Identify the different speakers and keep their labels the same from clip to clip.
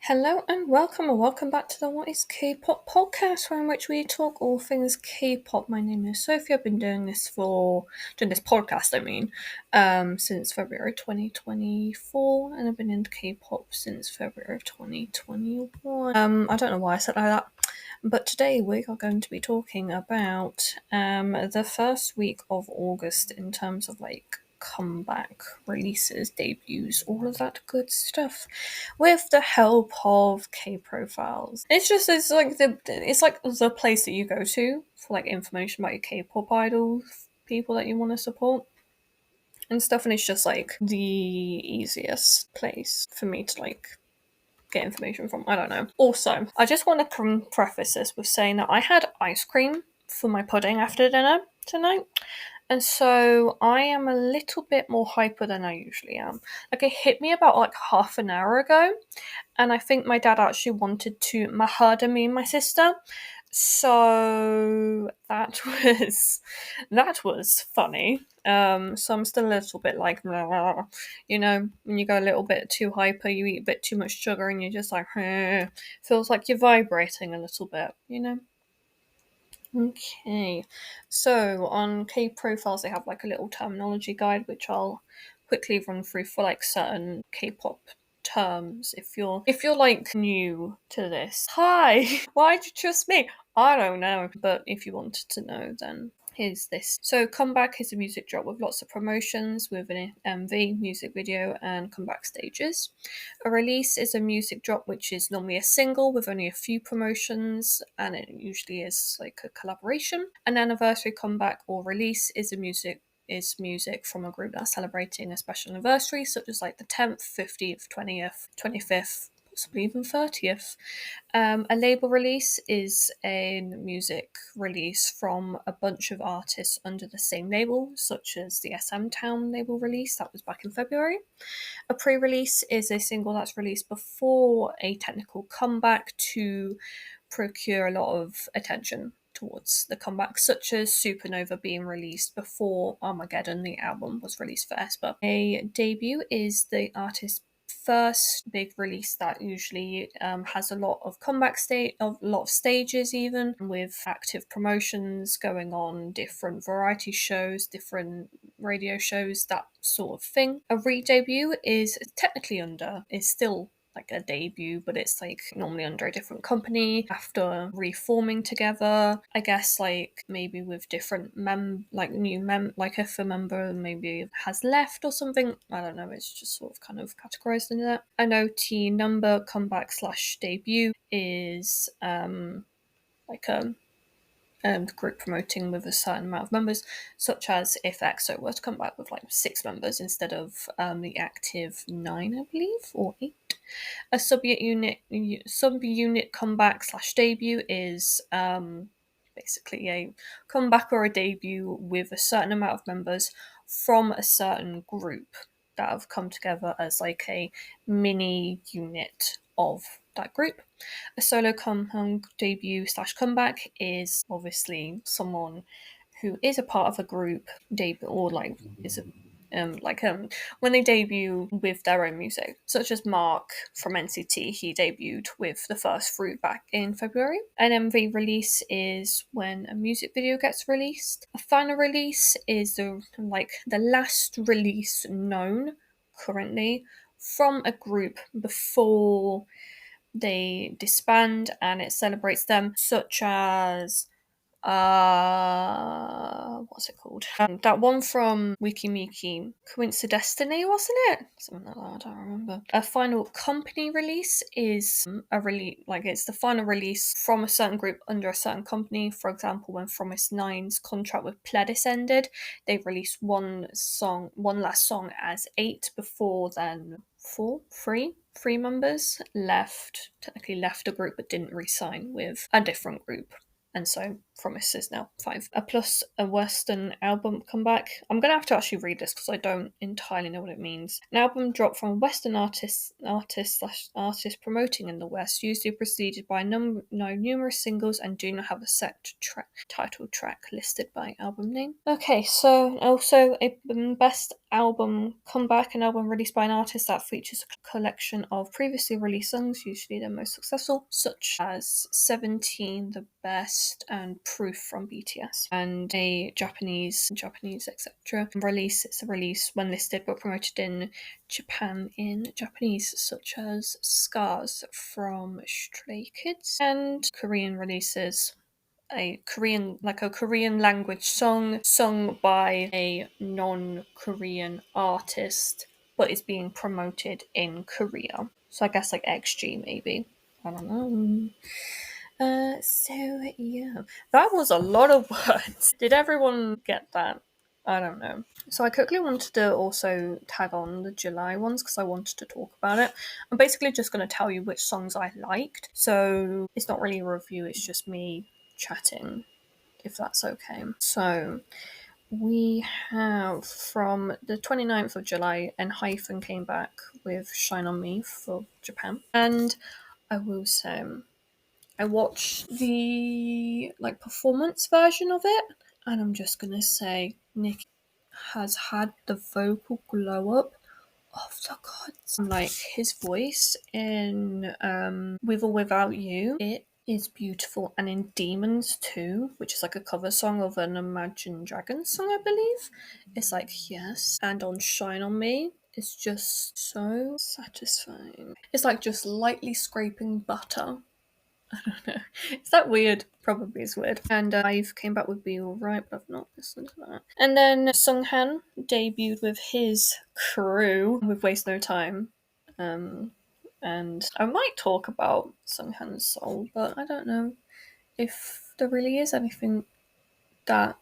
Speaker 1: Hello and welcome back to the What is K-pop podcast, in which we talk all things K-pop. My name is Sophie. I've been doing this podcast, since February 2024, and I've been into K-pop since February 2021. I don't know why I said like that, but today we are going to be talking about the first week of August in terms of comeback releases, debuts, all of that good stuff, with the help of K profiles. It's like the place that you go to for information about your K-pop idols, people that you want to support and stuff, and it's just the easiest place for me to get information from. I don't know. Also, I just want to preface this with saying that I had ice cream for my pudding after dinner tonight. And so I am a little bit more hyper than I usually am. It hit me about half an hour ago, and I think my dad actually wanted to mahada me and my sister. So that was funny. So I'm still a little bit blah, when you go a little bit too hyper, you eat a bit too much sugar, and you're just feels like you're vibrating a little bit, Okay, so on K profiles they have a little terminology guide which I'll quickly run through for certain K-pop terms. If you're new to this, hi, why'd you trust me? I don't know, but if you wanted to know, then here's this. So comeback is a music drop with lots of promotions with an MV, music video, and comeback stages. A release is a music drop which is normally a single with only a few promotions, and it usually is a collaboration. An anniversary comeback or release is music from a group that's celebrating a special anniversary, such as the 10th, 50th, 20th, 25th, possibly even 30th. A label release is a music release from a bunch of artists under the same label, such as the SM Town label release that was back in February. A pre-release is a single that's released before a technical comeback to procure a lot of attention towards the comeback, such as Supernova being released before Armageddon, the album, was released for aespa. A debut is the artist's first big release that usually has a lot of a lot of stages, even with active promotions going on, different variety shows, different radio shows, that sort of thing. A re-debut is still a debut, but it's normally under a different company after reforming together. I guess maybe with different if a member maybe has left or something. I don't know, it's just sort of kind of categorized into that. An OT number comeback / debut is group promoting with a certain amount of members, such as if EXO were to come back with 6 members instead of the active 9, I believe, or 8. A sub-unit comeback / debut is basically a comeback or a debut with a certain amount of members from a certain group that have come together as a mini unit of that group. A solo compound debut / comeback is obviously someone who is a part of a group debut or is a when they debut with their own music, such as Mark from NCT. He debuted with The First Fruit back in February. An MV release is when a music video gets released. A final release is the last release known currently from a group before they disband, and it celebrates them, such as what's it called? That one from Wikimiki, Coincidestiny, wasn't it? Something like that, I don't remember. A final company release is a release, it's the final release from a certain group under a certain company. For example, when Fromis Nine's contract with Pledis ended, they released one last song as 8 before then three members technically left a group but didn't re-sign with a different group. And so Promise is now 5. Plus a Western album comeback. I'm going to have to actually read this because I don't entirely know what it means. An album dropped from a Western artist promoting in the West, usually preceded by numerous singles and do not have a set title track listed by album name. Okay, so also a best album comeback, an album released by an artist that features a collection of previously released songs, usually their most successful, such as 17, The Best, and Proof from BTS. And a Japanese, etc. release. It's a release when listed but promoted in Japan in Japanese, such as Scars from Stray Kids, and Korean releases, a Korean language song sung by a non-Korean artist, but is being promoted in Korea. So I guess like XG maybe. I don't know. So yeah, that was a lot of words. Did everyone get that? I don't know. So I quickly wanted to also tag on the July ones because I wanted to talk about it. I'm basically just going to tell you which songs I liked. So it's not really a review, it's just me chatting, if that's okay. So we have from the 29th of July, ENHYPEN came back with Shine On Me for Japan. And I will say, I watched the performance version of it, and I'm just gonna say Nick has had the vocal glow up of the gods. Like his voice in With or Without You, it is beautiful, and in Demons too, which is like a cover song of an Imagine Dragons song, I believe. It's like yes, and on Shine On Me, it's just so satisfying. It's like just lightly scraping butter. I don't know. Is that weird? Probably is weird. And I've came back with Be Alright, but I've not listened to that. And then Sunghan debuted with his crew with Waste No Time. And I might talk about Sunghan's soul, but I don't know if there really is anything that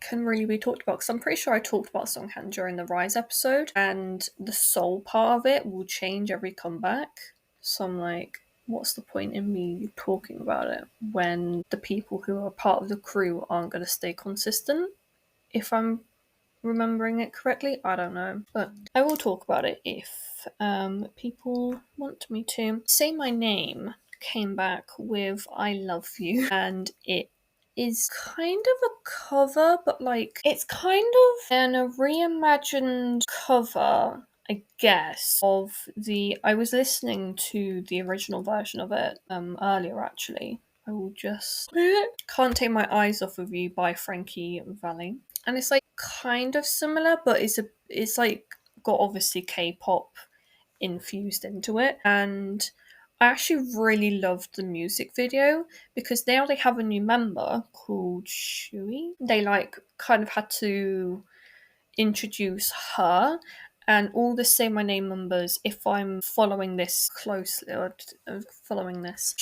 Speaker 1: can really be talked about, because I'm pretty sure I talked about Sunghan during the Rise episode, and the soul part of it will change every comeback. So I'm like, what's the point in me talking about it when the people who are part of the crew aren't going to stay consistent? If I'm remembering it correctly, I don't know, but I will talk about it if people want me to. Say My Name came back with I Love You, and it is kind of a cover, but it's kind of a reimagined cover, I guess, of the. I was listening to the original version of it earlier actually. I will just Can't Take My Eyes Off of You by Frankie Valli. And it's kind of similar, but it's got obviously K-pop infused into it. And I actually really loved the music video because now they have a new member called Shui. They kind of had to introduce her, and all the Say My Name members, if I'm following this closely or following this,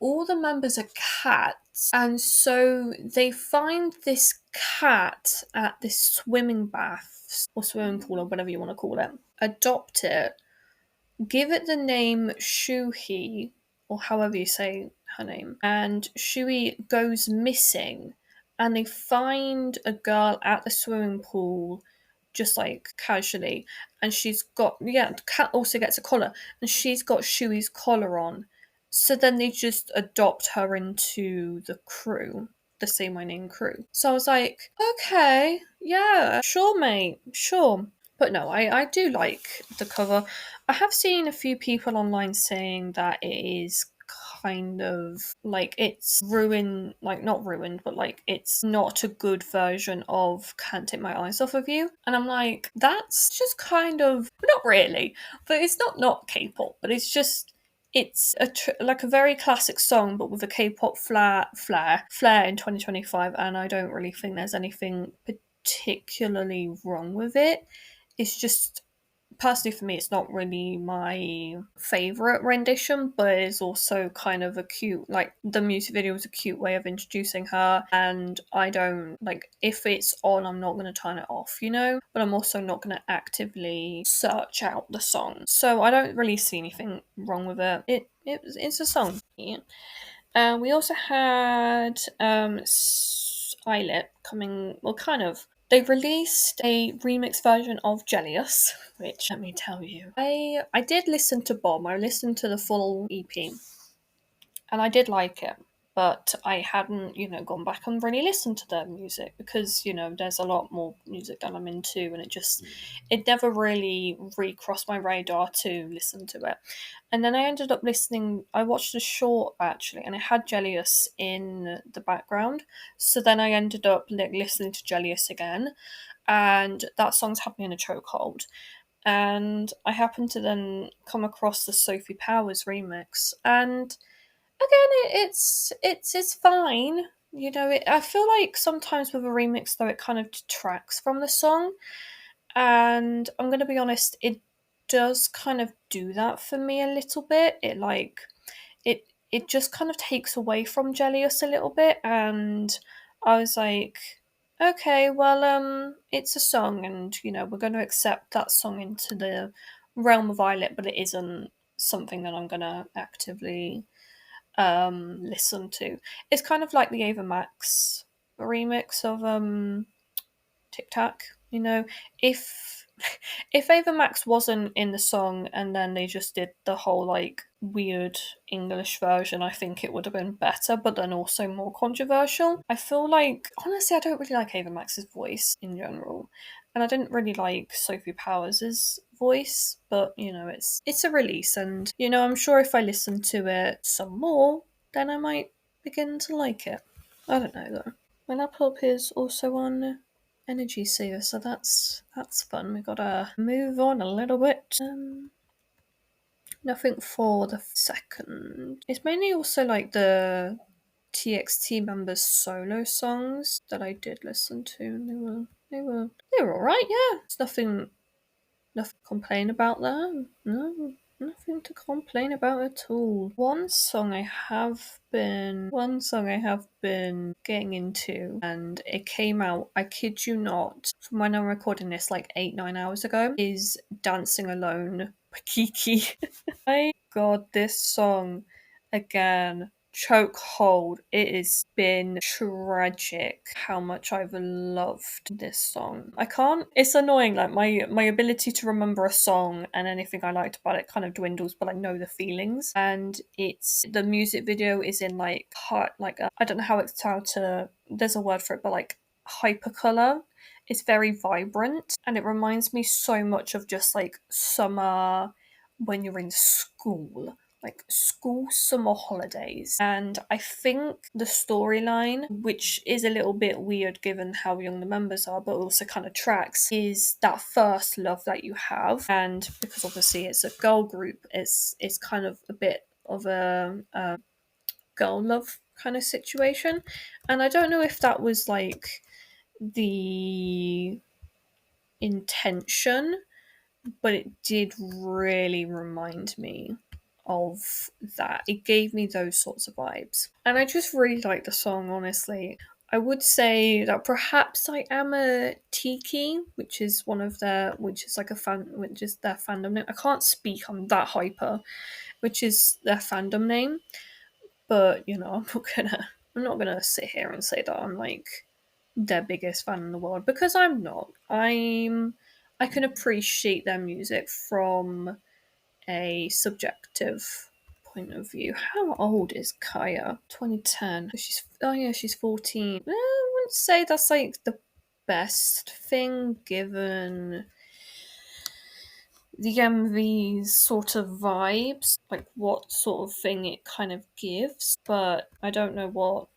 Speaker 1: all the members are cats, and so they find this cat at this swimming bath or swimming pool or whatever you want to call it, adopt it, give it the name Shuhi, or however you say her name, and Shui goes missing, and they find a girl at the swimming pool just casually, and the cat also gets a collar, and she's got Shui's collar on. So then they just adopt her into the crew, the Say My Name crew. So I was like, okay, yeah, sure, mate, sure. But no, I do like the cover. I have seen a few people online saying that it is kind of it's ruined, not ruined, but it's not a good version of Can't Take My Eyes Off of You. And I'm like, that's just kind of, not really, but it's not K-pop, but it's just, it's a very classic song, but with a K-pop flair in 2025, and I don't really think there's anything particularly wrong with it. It's just, personally for me, it's not really my favourite rendition, but it's also kind of a cute, the music video was a cute way of introducing her, and I don't, if it's on, I'm not going to turn it off, but I'm also not going to actively search out the song. So I don't really see anything wrong with it. It's a song. Yeah. We also had Eyelet coming, well, kind of. They released a remix version of Jellius, which, let me tell you, I did listen to Bomb. I listened to the full EP, and I did like it. but I hadn't, gone back and really listened to their music because, there's a lot more music that I'm into, and it never really recrossed my radar to listen to it. And then I ended up listening, I watched a short actually, and it had Jellius in the background. So then I ended up listening to Jellius again, and that song's had me in a chokehold. And I happened to then come across the Sophie Powers remix, and again, it's fine. I feel like sometimes with a remix though, it kind of detracts from the song, and I'm gonna be honest, it does kind of do that for me a little bit. It just kind of takes away from Jellius a little bit, and I was like, okay, well, it's a song, and we're going to accept that song into the realm of Violet, but it isn't something that I'm gonna actively listen to. It's kind of like the Ava Max remix of Tic Tac. If if Ava Max wasn't in the song and then they just did the whole like weird English version, I think it would have been better, but then also more controversial. I feel like honestly I don't really like Ava Max's voice in general. And I didn't really like Sophie Powers' voice, but it's a release, and I'm sure if I listen to it some more, then I might begin to like it. I don't know though. My laptop is also on energy saver, so that's fun. We gotta move on a little bit. Nothing for the second. It's mainly also like the TXT members' solo songs that I did listen to, and they were alright. Yeah, it's nothing to complain about there. No, nothing to complain about at all. One song I have been getting into, and it came out, I kid you not, from when I'm recording this like 8-9 hours ago, is Dancing Alone by Kiki. My god, this song again. Chokehold. It has been tragic how much I've loved this song. I can't. It's annoying. Like my ability to remember a song and anything I liked about it kind of dwindles, but I know the feelings. And it's the music video is in like heart, like I don't know how to. There's a word for it, but like hypercolor. It's very vibrant, and it reminds me so much of just like summer when you're in school, like school summer holidays. And I think the storyline, which is a little bit weird given how young the members are, but also kind of tracks, is that first love that you have. And because obviously it's a girl group, it's kind of a bit of a girl love kind of situation. And I don't know if that was like the intention, but it did really remind me of that. It gave me those sorts of vibes. And I just really like the song, honestly. I would say that perhaps I am a Tiki, which is like a fan, which is their fandom name. I can't speak, I'm that hyper, which is their fandom name. But I'm not gonna sit here and say that I'm like their biggest fan in the world, because I'm not. I can appreciate their music from a subjective point of view. How old is Kaya? 2010. She's 14. I wouldn't say that's like the best thing given the MV's sort of vibes, like what sort of thing it kind of gives, but I don't know what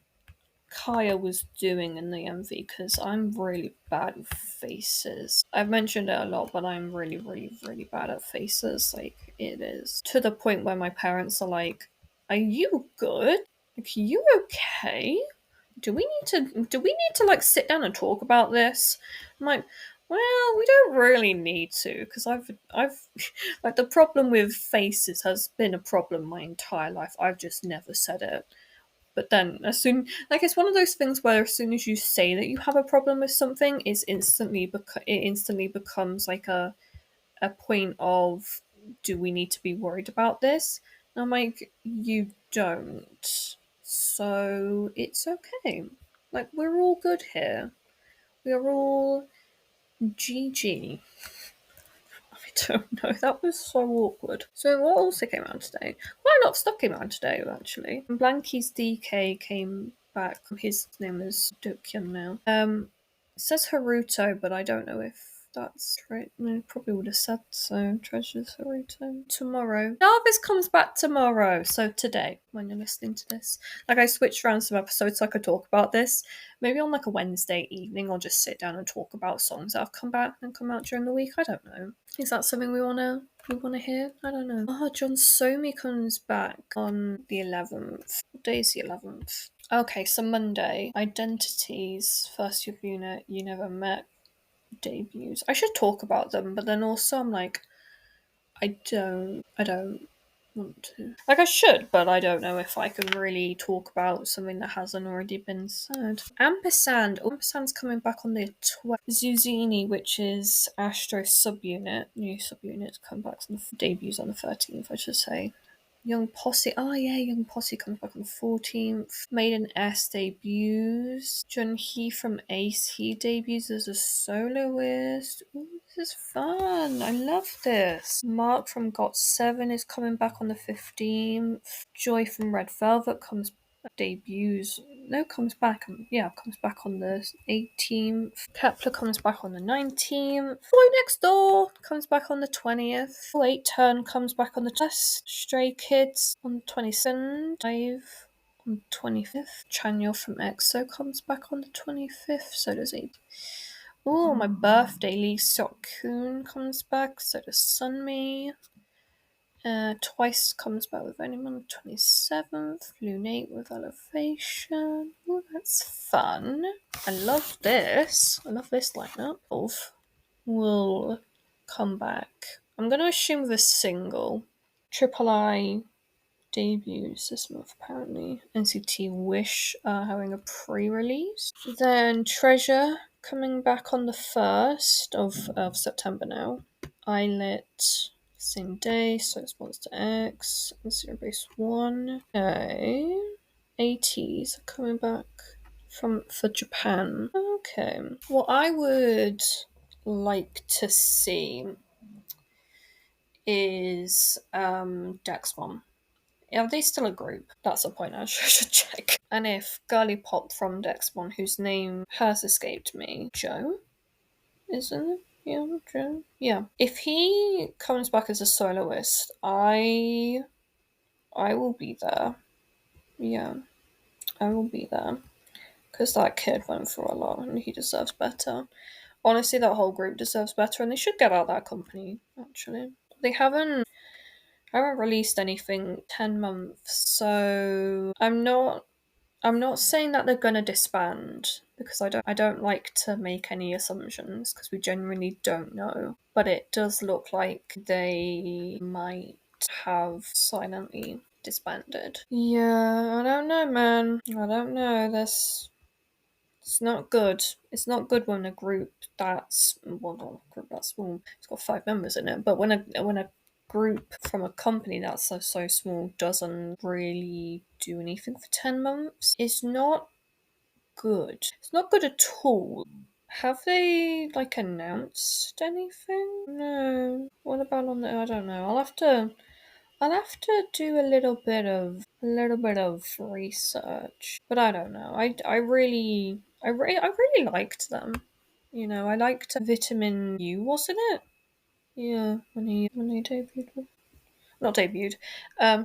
Speaker 1: Kaya was doing in the MV, because I'm really bad with faces. I've mentioned it a lot, but I'm really, really, really bad at faces. Like, it is to the point where my parents are like, "Are you good? Like, are you okay? Do we need to like sit down and talk about this?" I'm like, well, we don't really need to, because I've like, the problem with faces has been a problem my entire life. I've just never said it. But then, it's one of those things where as soon as you say that you have a problem with something, it instantly becomes like a point of, do we need to be worried about this? And I'm like, you don't. So it's okay. Like, we're all good here. We're all GG. don't know. That was so awkward. So what also came out today? Quite a lot of stuff came out today, actually. Blanky's DK came back. His name is Dokyeon now. It says Haruto, but I don't know if that's right. No, probably would have said so. Treasures Haruto. Tomorrow. Jarvis comes back tomorrow. So today, when you're listening to this. Like, I switched around some episodes so I could talk about this. Maybe on like a Wednesday evening, I'll just sit down and talk about songs that have come back and come out during the week. I don't know. Is that something we wanna hear? I don't know. Oh, John Somi comes back on the 11th. What day is the 11th? Okay, so Monday. Identities, first year unit, You Never Met debuts. I should talk about them, but then also I'm like, I don't want to. Like, I should, but I don't know if I can really talk about something that hasn't already been said. Ampersand. Oh, Ampersand's coming back on the 12th. Zuzini, which is Astro's subunit. New subunit come back on the debuts on the 13th, I should say. Young Posse. Oh, yeah, Young Posse comes back on the 14th. Maiden S debuts. Junhee from Ace, he debuts as a soloist. Ooh, this is fun. I love this. Mark from GOT7 is coming back on the 15th. Joy from Red Velvet comes debuts. No, comes back. Yeah, comes back on the 18th. Kepler comes back on the 19th. Boy Next Door comes back on the 20th. Late Turn comes back on the 1st. Stray Kids on the 22nd. Dive on the 25th. Chanyeol from EXO comes back on the 25th. So does he. Oh, my birthday. Lee Seok-kun comes back. So does Sunmi. Twice comes back with Venom on the 27th. Lunate with Elevation. Oh, that's fun. I love this. I love this lineup. Wolf will come back. I'm going to assume with a single. Triple I debuts this month, apparently. NCT Wish are having a pre-release. Then Treasure coming back on the 1st of September now. Eyelet, same day, so it's Monster X, and Zero Base 1. Okay. 80s are coming back for Japan. Okay. What I would like to see is Dexmon. Are they still a group? That's a point I should check. And if Girly Pop from Dexmon, whose name has escaped me, Joe? Isn't it? Yeah, Joe. Yeah. If he comes back as a soloist, I will be there. Yeah, I will be there. Because that kid went through a lot and he deserves better. Honestly, that whole group deserves better and they should get out of that company, actually. They haven't released anything 10 months, so I'm not saying that they're gonna disband because I don't like to make any assumptions because we genuinely don't know. But it does look like they might have silently disbanded. Yeah, I don't know, man. I don't know. It's not good. It's not good when a group that's well, not a group that's small. It's got 5 members in it, but when a group from a company that's so small doesn't really do anything for 10 months, it's not good. It's not good at all. Have they like announced anything? No. What about on the? I don't know. I'll have to do a little bit of research, but I don't know. I really liked them. You know, I liked Vitamin U, wasn't it? Yeah, when he debuted. Not debuted.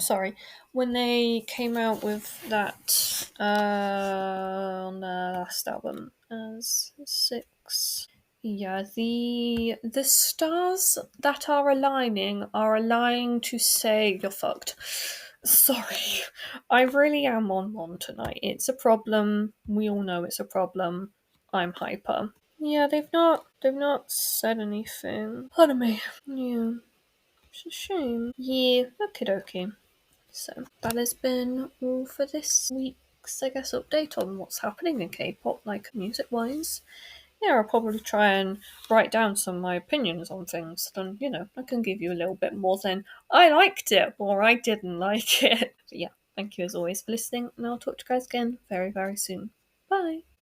Speaker 1: Sorry, when they came out with that on the last album as 6. Yeah, the stars that are aligning to say you're fucked. Sorry, I really am on one tonight. It's a problem. We all know it's a problem. I'm hyper. Yeah, they've not said anything. Pardon me. Yeah, it's a shame. Yeah, okie dokie. So that has been all for this week's, I guess, update on what's happening in K-pop, like music-wise. Yeah, I'll probably try and write down some of my opinions on things. Then, you know, I can give you a little bit more than I liked it or I didn't like it. But yeah, thank you as always for listening, and I'll talk to you guys again very, very soon. Bye!